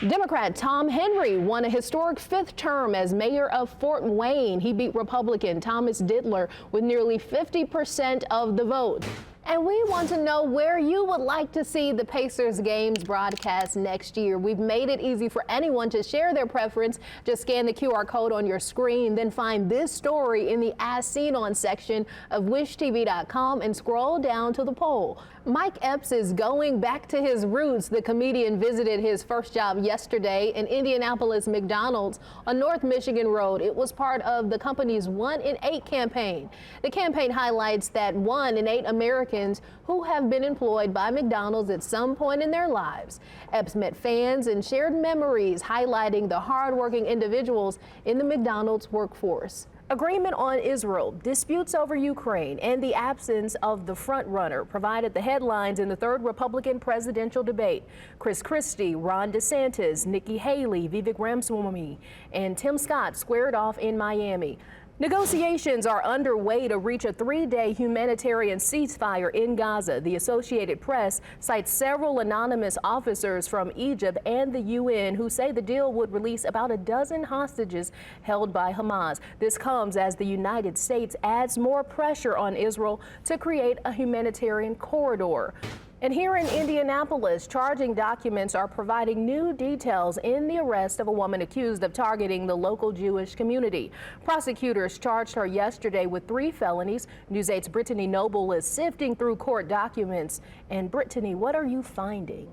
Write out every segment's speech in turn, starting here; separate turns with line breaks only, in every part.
Democrat Tom Henry won a historic 5th term as mayor of Fort Wayne. He beat Republican Thomas Dittler with nearly 50% of the vote. And we want to know where you would like to see the Pacers games broadcast next year. We've made it easy for anyone to share their preference. Just scan the QR code on your screen, then find this story in the As Seen On section of WISHTV.com and scroll down to the poll. Mike Epps is going back to his roots. The comedian visited his first job yesterday in Indianapolis McDonald's on North Michigan Road. It was part of the company's 1 in 8 campaign. The campaign highlights that 1 in 8 Americans who have been employed by McDonald's at some point in their lives. Epps met fans and shared memories, highlighting the hardworking individuals in the McDonald's workforce. Agreement on Israel, disputes over Ukraine, and the absence of the frontrunner provided the headlines in the 3rd Republican presidential debate. Chris Christie, Ron DeSantis, Nikki Haley, Vivek Ramaswamy, and Tim Scott squared off in Miami. Negotiations are underway to reach a 3-day humanitarian ceasefire in Gaza. The Associated Press cites several anonymous officers from Egypt and the UN who say the deal would release about a dozen hostages held by Hamas. This comes as the United States adds more pressure on Israel to create a humanitarian corridor. And here in Indianapolis, charging documents are providing new details in the arrest of a woman accused of targeting the local Jewish community. Prosecutors charged her yesterday with 3 felonies. News 8's Brittany Noble is sifting through court documents. And Brittany, what are you finding?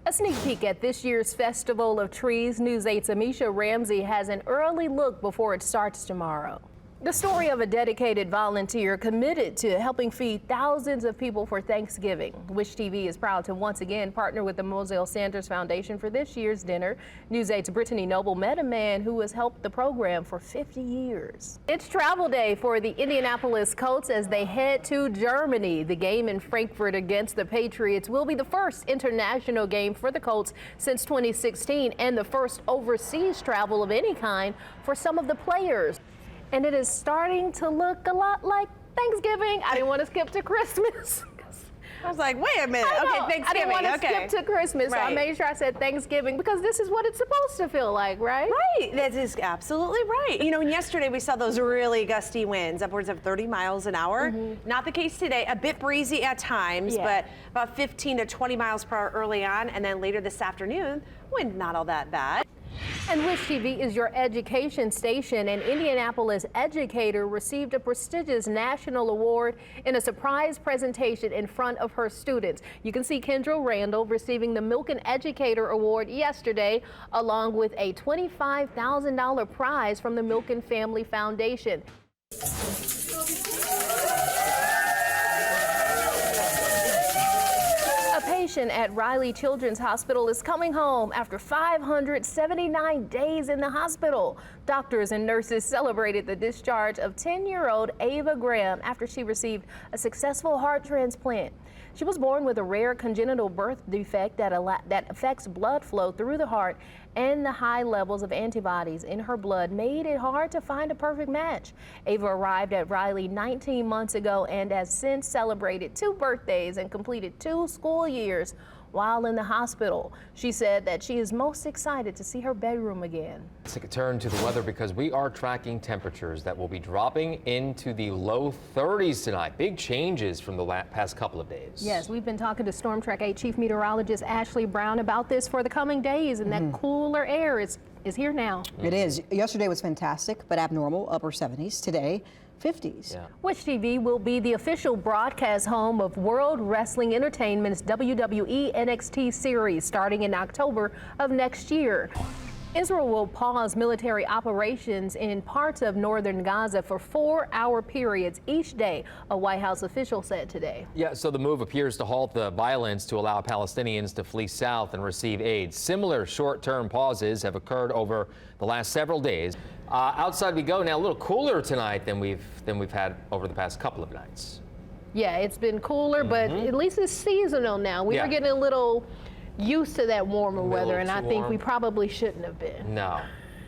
A sneak peek at this year's Festival of Trees. News 8's Amisha Ramsey has an early look before it starts tomorrow. The story of a dedicated volunteer committed to helping feed thousands of people for Thanksgiving. WISH-TV is proud to once again partner with the Moselle Sanders Foundation for this year's dinner. News 8's Brittany Noble met a man who has helped the program for 50 years. It's travel day for the Indianapolis Colts as they head to Germany. The game in Frankfurt against the Patriots will be the first international game for the Colts since 2016 and the first overseas travel of any kind for some of the players. And it is starting to look a lot like Thanksgiving. I didn't want to skip to Christmas.
I was like, wait a minute. Okay, Thanksgiving.
I didn't want to skip to Christmas, so I made sure I said Thanksgiving because this is what it's supposed to feel like, right?
Right. That is absolutely right. You know, yesterday we saw those really gusty winds, upwards of 30 miles an hour. Not the case today. A bit breezy at times, but about 15 to 20 miles per hour early on, and then later this afternoon, wind not all that bad.
And WISH-TV is your education station. An Indianapolis educator received a prestigious national award in a surprise presentation in front of her students. You can see Kendra Randall receiving the Milken Educator Award yesterday, along with a $25,000 prize from the Milken Family Foundation. Patient at Riley Children's Hospital is coming home after 579 days in the hospital. Doctors and nurses celebrated the discharge of 10-year-old Ava Graham after she received a successful heart transplant. She was born with a rare congenital birth defect that affects blood flow through the heart, and the high levels of antibodies in her blood made it hard to find a perfect match. Ava arrived at Riley 19 months ago and has since celebrated 2 birthdays and completed 2 school years while in the hospital. She said that she is most excited to see her bedroom again.
Let's take a turn to the weather because we are tracking temperatures that will be dropping into the low 30s tonight. Big changes from the past couple of days.
Yes, we've been talking to Storm Track 8 Chief Meteorologist Ashley Brown about this for the coming days, and that cooler air is here now.
It is. Yesterday was fantastic, but abnormal, upper 70s. Today, 50s.
Yeah.
WISH-TV will be the official broadcast home of World Wrestling Entertainment's WWE NXT series starting in October of next year. Israel will pause military operations in parts of northern Gaza for 4-hour periods each day, a White House official said today.
Yeah, so the move appears to halt the violence to allow Palestinians to flee south and receive aid. Similar short-term pauses have occurred over the last several days. Outside we go now, a little cooler tonight than we've had over the past couple of nights.
Yeah, it's been cooler, but at least it's seasonal now. We were getting a little used to that warmer weather, and I think we probably shouldn't have been.
No.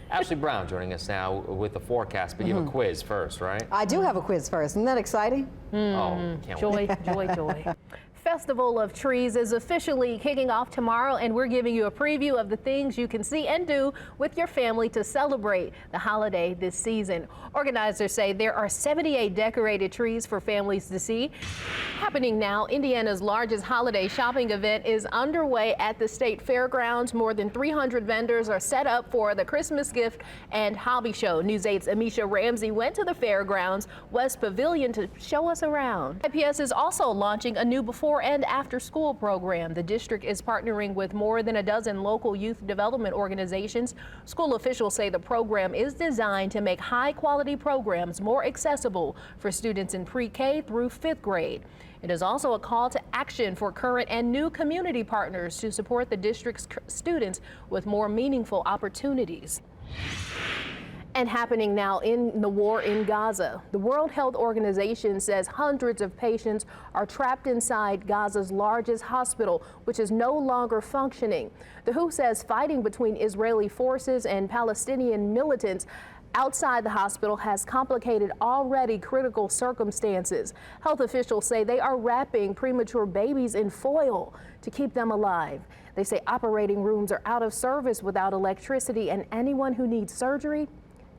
Ashley Brown joining us now with the forecast, but you have a quiz first, right?
I do have a quiz first. Isn't that exciting?
Oh, can't wait.
Joy. Festival of Trees is officially kicking off tomorrow, and we're giving you a preview of the things you can see and do with your family to celebrate the holiday this season. Organizers say there are 78 decorated trees for families to see. Happening now, Indiana's largest holiday shopping event is underway at the state fairgrounds. More than 300 vendors are set up for the Christmas gift and hobby show. News 8's Amisha Ramsey went to the fairgrounds West Pavilion to show us around. IPS is also launching a new before and after school program. The district is partnering with more than a dozen local youth development organizations. School officials say the program is designed to make high quality programs more accessible for students in pre-K through 5th grade. It is also a call to action for current and new community partners to support the district's students with more meaningful opportunities. And happening now in the war in Gaza. The World Health Organization says hundreds of patients are trapped inside Gaza's largest hospital, which is no longer functioning. The WHO says fighting between Israeli forces and Palestinian militants outside the hospital has complicated already critical circumstances. Health officials say they are wrapping premature babies in foil to keep them alive. They say operating rooms are out of service without electricity, and anyone who needs surgery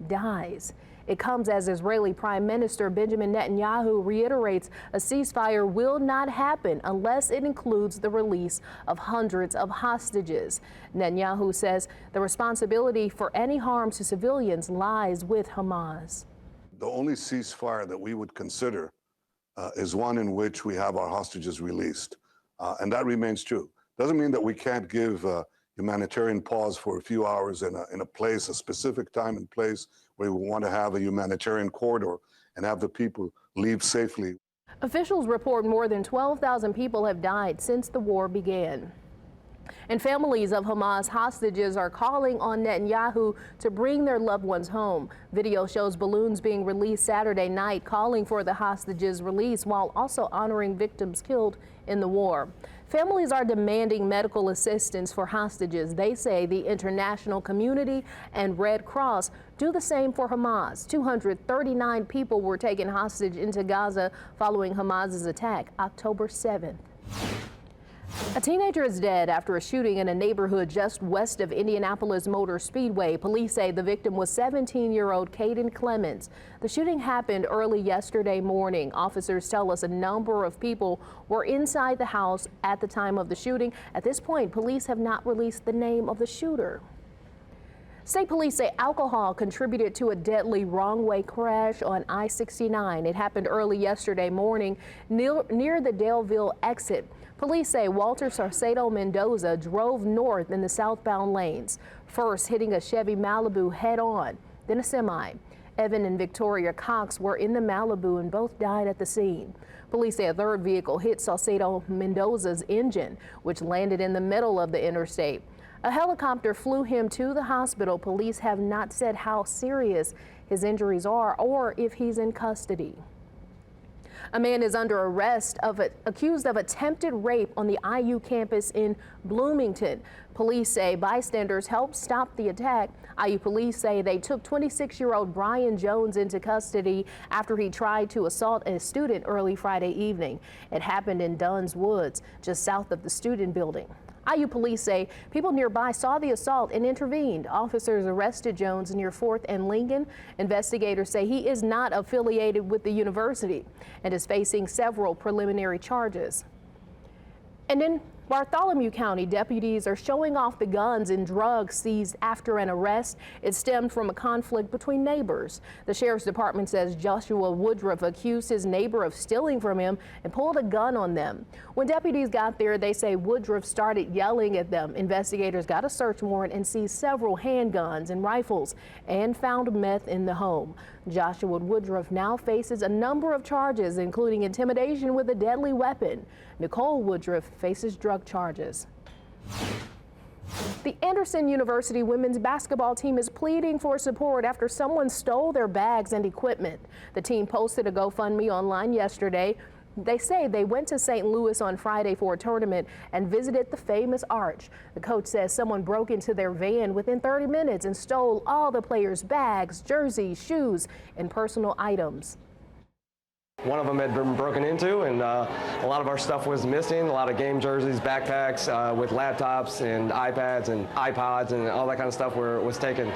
dies. It comes as Israeli Prime Minister Benjamin Netanyahu reiterates a ceasefire will not happen unless it includes the release of hundreds of hostages. Netanyahu says the responsibility for any harm to civilians lies with Hamas.
The only ceasefire that we would consider is one in which we have our hostages released. And that remains true. Doesn't mean that we can't give humanitarian pause for a few hours in a place, a specific time and place where we want to have a humanitarian corridor and have the people leave safely.
Officials report more than 12,000 people have died since the war began. And families of Hamas hostages are calling on Netanyahu to bring their loved ones home. Video shows balloons being released Saturday night calling for the hostages' release while also honoring victims killed in the war. Families are demanding medical assistance for hostages. They say the international community and Red Cross do the same for Hamas. 239 people were taken hostage into Gaza following Hamas's attack October 7th. A teenager is dead after a shooting in a neighborhood just west of Indianapolis Motor Speedway. Police say the victim was 17-year-old Caden Clemens. The shooting happened early yesterday morning. Officers tell us a number of people were inside the house at the time of the shooting. At this point, police have not released the name of the shooter. State police say alcohol contributed to a deadly wrong-way crash on I-69. It happened early yesterday morning near the Daleville exit. Police say Walter Sarcedo Mendoza drove north in the southbound lanes, first hitting a Chevy Malibu head-on, then a semi. Evan and Victoria Cox were in the Malibu and both died at the scene. Police say a third vehicle hit Sarcedo Mendoza's engine, which landed in the middle of the interstate. A helicopter flew him to the hospital. Police have not said how serious his injuries are or if he's in custody. A man is under arrest accused of attempted rape on the IU campus in Bloomington. Police say bystanders helped stop the attack. IU police say they took 26-year-old Brian Jones into custody after he tried to assault a student early Friday evening. It happened in Dunn's Woods, just south of the student building. IU police say people nearby saw the assault and intervened. Officers arrested Jones near 4th and Lincoln. Investigators say he is not affiliated with the university and is facing several preliminary charges. And in Bartholomew County, deputies are showing off the guns and drugs seized after an arrest. It stemmed from a conflict between neighbors. The sheriff's department says Joshua Woodruff accused his neighbor of stealing from him and pulled a gun on them. When deputies got there, they say Woodruff started yelling at them. Investigators got a search warrant and seized several handguns and rifles and found meth in the home. Joshua Woodruff now faces a number of charges, including intimidation with a deadly weapon. Nicole Woodruff faces drug charges. The Anderson University women's basketball team is pleading for support after someone stole their bags and equipment. The team posted a GoFundMe online yesterday. They say they went to St. Louis on Friday for a tournament and visited the famous arch. The coach says someone broke into their van within 30 minutes and stole all the players' bags, jerseys, shoes, and personal items.
One of them had been broken into, and a lot of our stuff was missing. A lot of game jerseys, backpacks with laptops and iPads and iPods and all that kind of stuff was taken.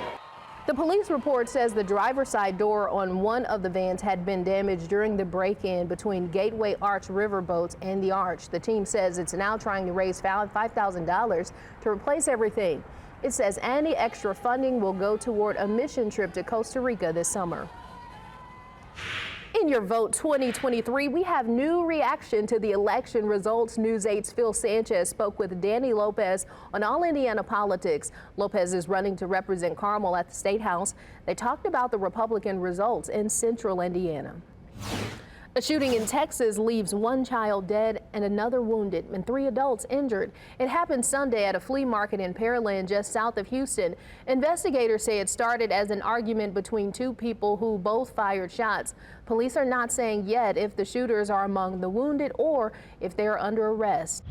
The police report says the driver's side door on one of the vans had been damaged during the break-in between Gateway Arch riverboats and the Arch. The team says it's now trying to raise $5,000 to replace everything. It says any extra funding will go toward a mission trip to Costa Rica this summer. In your Vote 2023, we have new reaction to the election results. News 8's Phil Sanchez spoke with Danny Lopez on All Indiana Politics. Lopez is running to represent Carmel at the State House. They talked about the Republican results in central Indiana. A shooting in Texas leaves one child dead and another wounded and 3 adults injured. It happened Sunday at a flea market in Pearland, just south of Houston. Investigators say it started as an argument between 2 people who both fired shots. Police are not saying yet if the shooters are among the wounded or if they are under arrest.